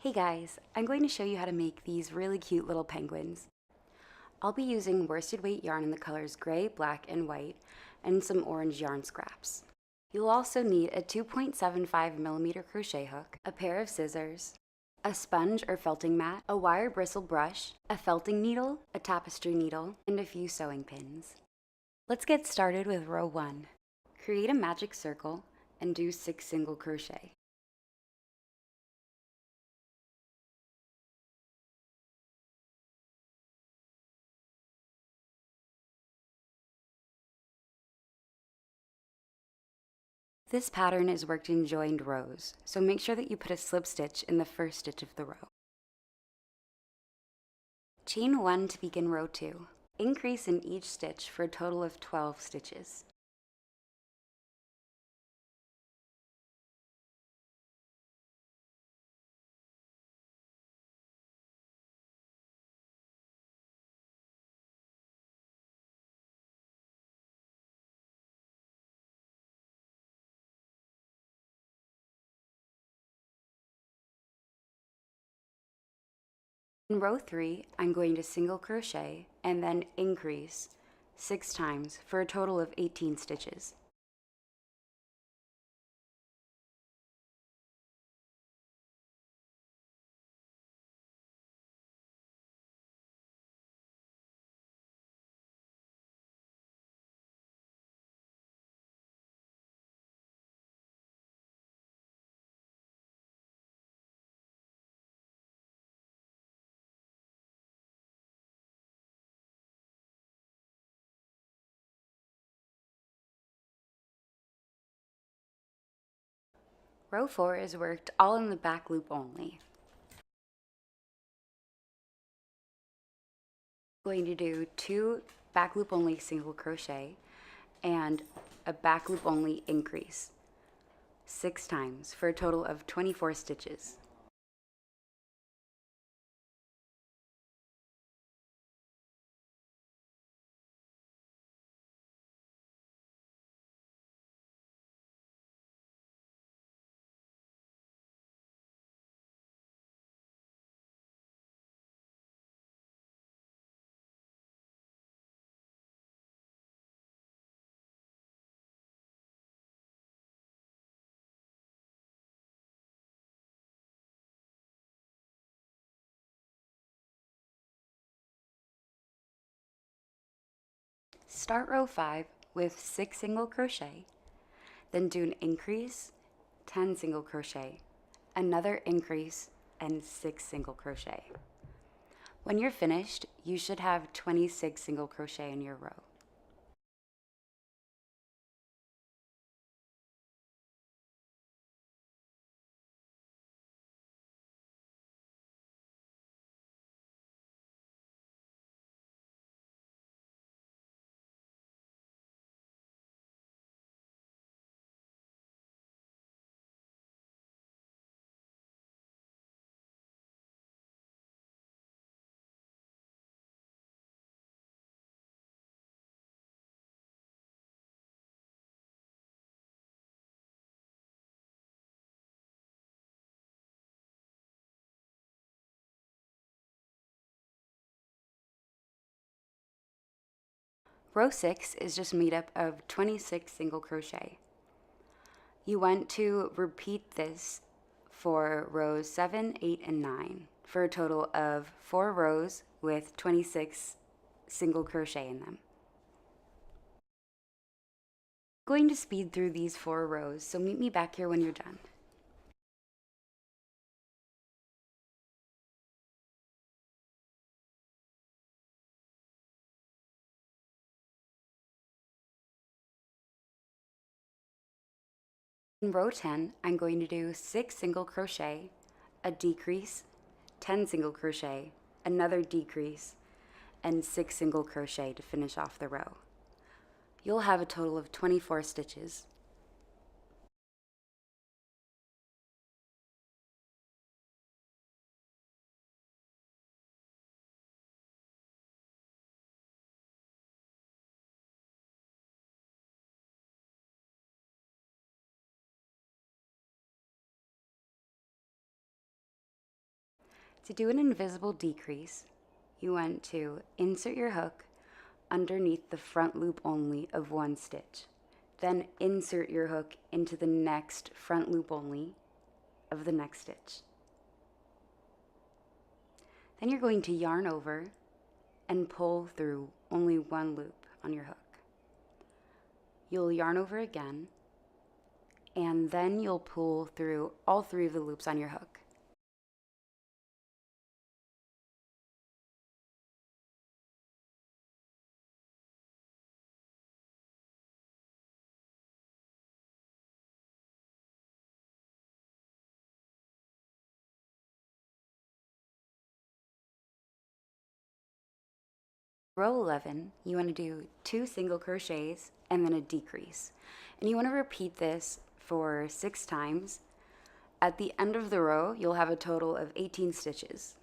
Hey guys, I'm going to show you how to make these really cute little penguins. I'll be using worsted weight yarn in the colors gray, black, and white, and some orange yarn scraps. You'll also need a 2.75mm crochet hook, a pair of scissors, a sponge or felting mat, a wire bristle brush, a felting needle, a tapestry needle, and a few sewing pins. Let's get started with row 1. Create a magic circle and do 6 single crochet. This pattern is worked in joined rows, so make sure that you put a slip stitch in the first stitch of the row. Chain 1 to begin row 2. Increase in each stitch for a total of 12 stitches. In row 3, I'm going to single crochet and then increase 6 times for a total of 18 stitches. Row 4 is worked all in the back loop only. I'm going to do 2 back loop only single crochet and a back loop only increase 6 times for a total of 24 stitches. Start row 5 with 6 single crochet, then do an increase, 10 single crochet, another increase, and 6 single crochet. When you're finished, you should have 26 single crochet in your row. Row 6 is just made up of 26 single crochet. You want to repeat this for rows 7, 8, and 9 for a total of 4 rows with 26 single crochet in them. I'm going to speed through these 4 rows, so meet me back here when you're done. In row 10, I'm going to do 6 single crochet, a decrease, 10 single crochet, another decrease, and 6 single crochet to finish off the row. You'll have a total of 24 stitches. To do an invisible decrease, you want to insert your hook underneath the front loop only of one stitch. Then insert your hook into the next front loop only of the next stitch. Then you're going to yarn over and pull through only one loop on your hook. You'll yarn over again, and then you'll pull through all 3 of the loops on your hook. Row 11, you want to do 2 single crochets and then a decrease. And you want to repeat this for 6 times. At the end of the row, you'll have a total of 18 stitches.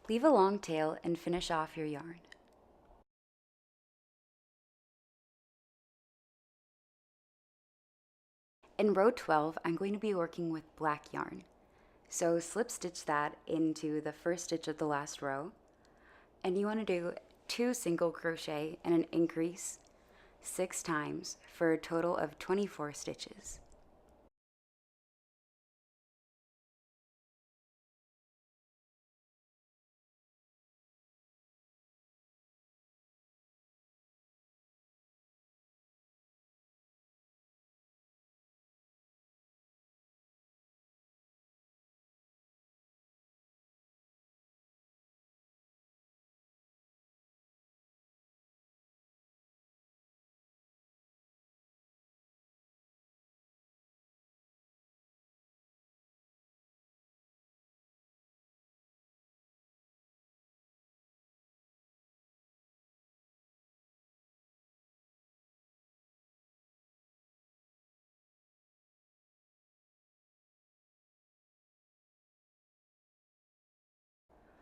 Leave a long tail and finish off your yarn. In row 12, I'm going to be working with black yarn. So slip stitch that into the first stitch of the last row, and you want to do 2 single crochet and an increase 6 times for a total of 24 stitches.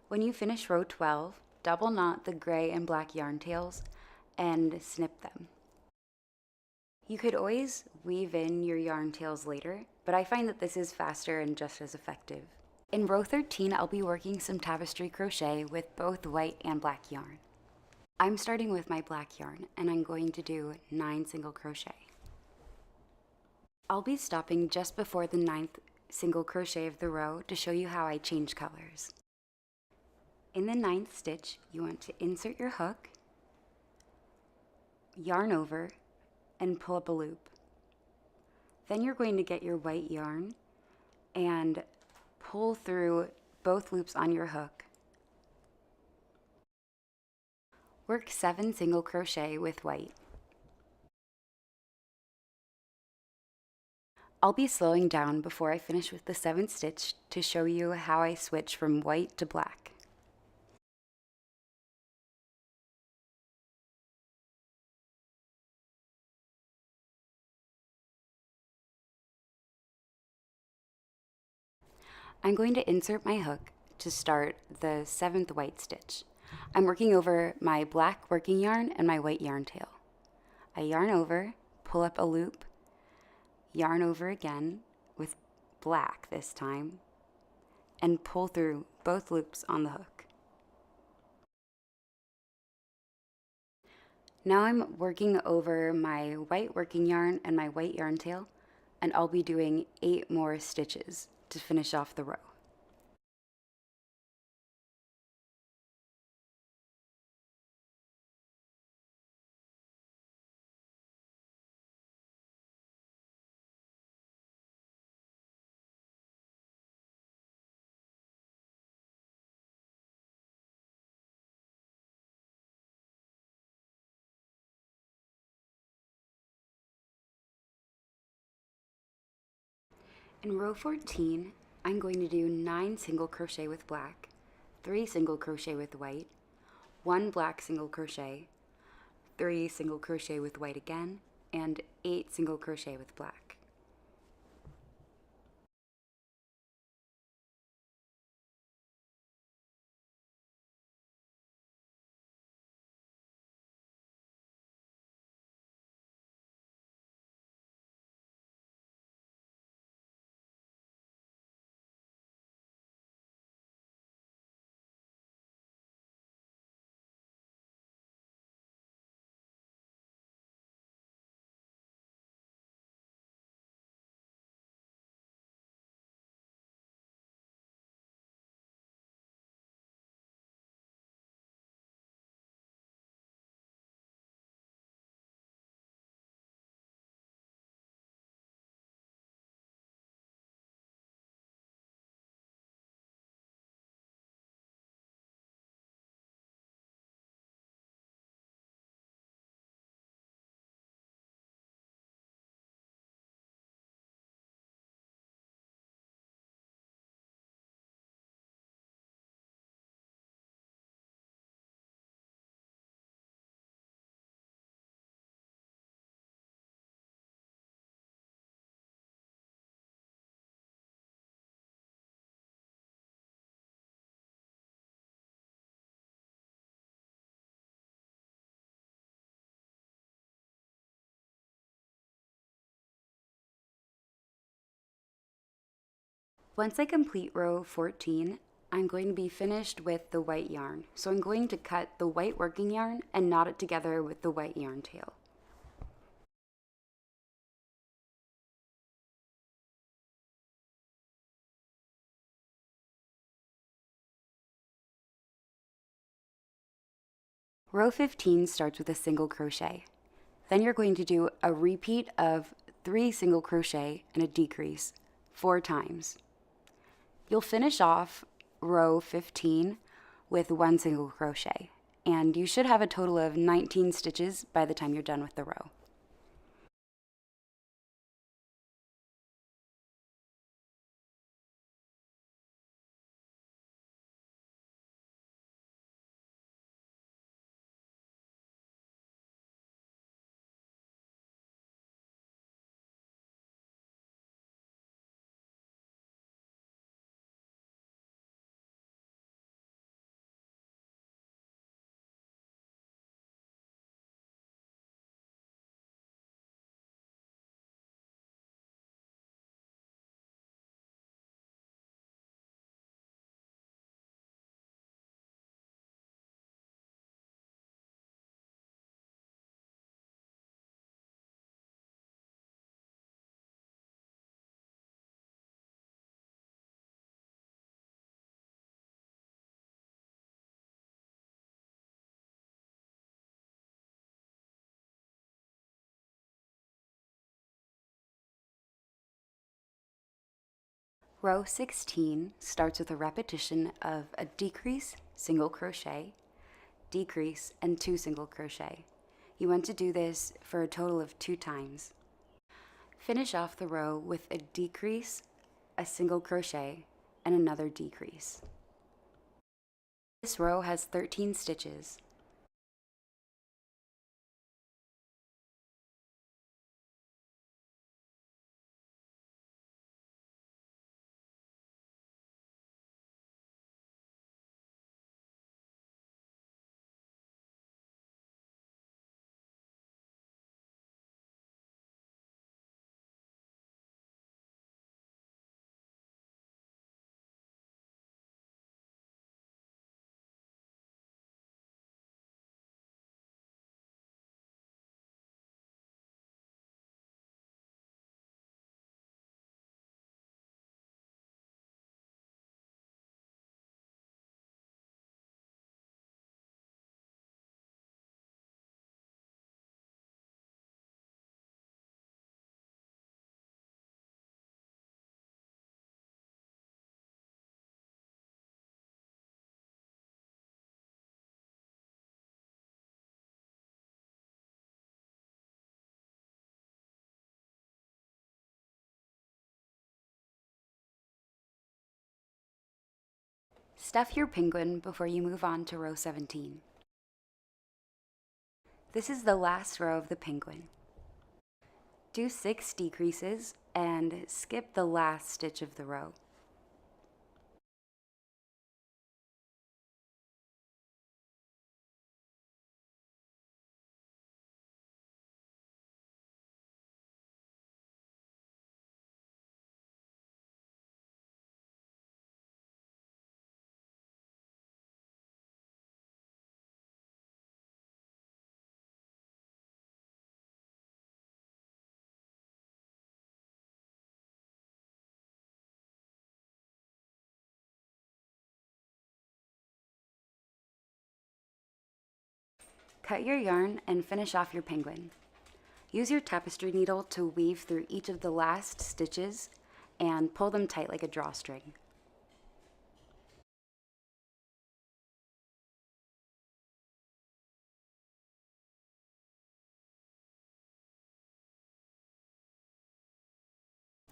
When you finish row 12, double knot the gray and black yarn tails and snip them. You could always weave in your yarn tails later, but I find that this is faster and just as effective. In row 13, I'll be working some tapestry crochet with both white and black yarn. I'm starting with my black yarn, and I'm going to do 9 single crochet. I'll be stopping just before the 9th single crochet of the row to show you how I change colors. In the 9th stitch, you want to insert your hook, yarn over, and pull up a loop. Then you're going to get your white yarn and pull through both loops on your hook. Work 7 single crochet with white. I'll be slowing down before I finish with the 7th stitch to show you how I switch from white to black. I'm going to insert my hook to start the 7th white stitch. I'm working over my black working yarn and my white yarn tail. I yarn over, pull up a loop, yarn over again with black this time, and pull through both loops on the hook. Now I'm working over my white working yarn and my white yarn tail, and I'll be doing 8 more stitches to finish off the row. In row 14, I'm going to do 9 single crochet with black, 3 single crochet with white, 1 black single crochet, 3 single crochet with white again, and 8 single crochet with black. Once I complete row 14, I'm going to be finished with the white yarn. So I'm going to cut the white working yarn and knot it together with the white yarn tail. Row 15 starts with a single crochet. Then you're going to do a repeat of 3 single crochet and a decrease 4 times. You'll finish off row 15 with 1 single crochet, and you should have a total of 19 stitches by the time you're done with the row. Row 16 starts with a repetition of a decrease, single crochet, decrease, and 2 single crochet. You want to do this for a total of 2 times. Finish off the row with a decrease, a single crochet, and another decrease. This row has 13 stitches. Stuff your penguin before you move on to row 17. This is the last row of the penguin. Do 6 decreases and skip the last stitch of the row. Cut your yarn and finish off your penguin. Use your tapestry needle to weave through each of the last stitches and pull them tight like a drawstring.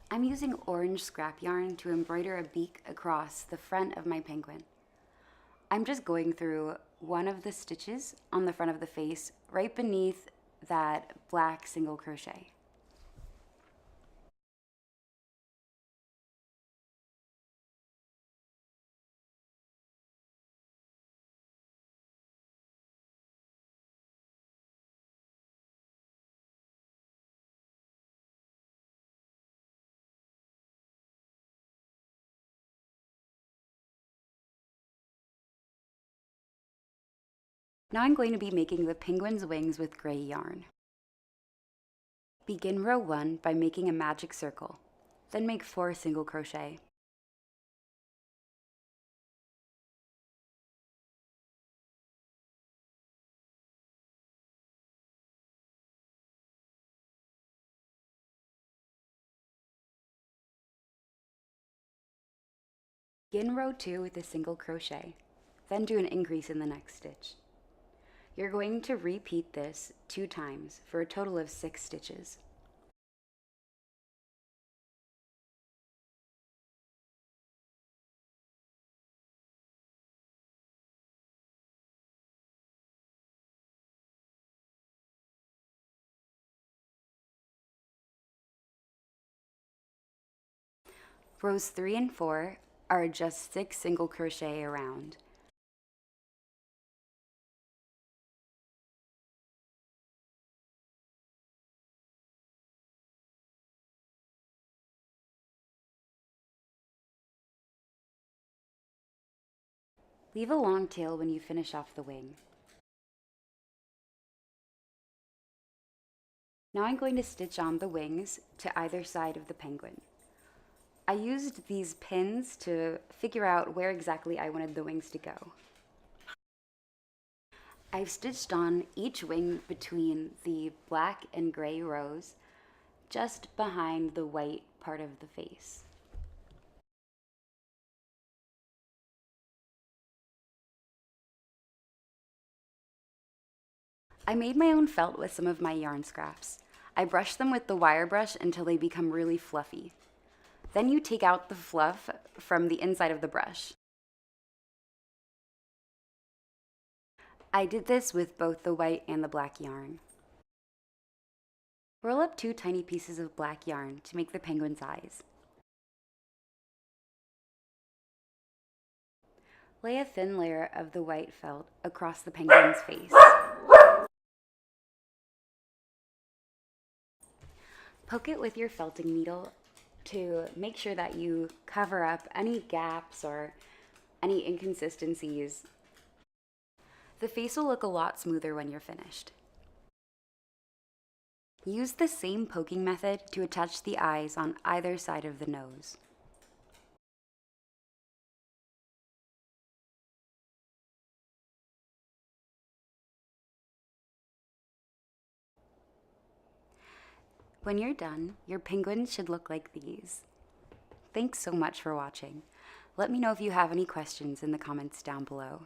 I'm using orange scrap yarn to embroider a beak across the front of my penguin. I'm just going through one of the stitches on the front of the face right beneath that black single crochet. Now I'm going to be making the penguin's wings with gray yarn. Begin row 1 by making a magic circle, then make 4 single crochet. Begin row 2 with a single crochet, then do an increase in the next stitch. You're going to repeat this 2 times for a total of 6 stitches. Rows 3 and 4 are just 6 single crochet around. Leave a long tail when you finish off the wing. Now I'm going to stitch on the wings to either side of the penguin. I used these pins to figure out where exactly I wanted the wings to go. I've stitched on each wing between the black and gray rows, just behind the white part of the face. I made my own felt with some of my yarn scraps. I brush them with the wire brush until they become really fluffy. Then you take out the fluff from the inside of the brush. I did this with both the white and the black yarn. Roll up 2 tiny pieces of black yarn to make the penguin's eyes. Lay a thin layer of the white felt across the penguin's face. Poke it with your felting needle to make sure that you cover up any gaps or any inconsistencies. The face will look a lot smoother when you're finished. Use the same poking method to attach the eyes on either side of the nose. When you're done, your penguin should look like these. Thanks so much for watching. Let me know if you have any questions in the comments down below.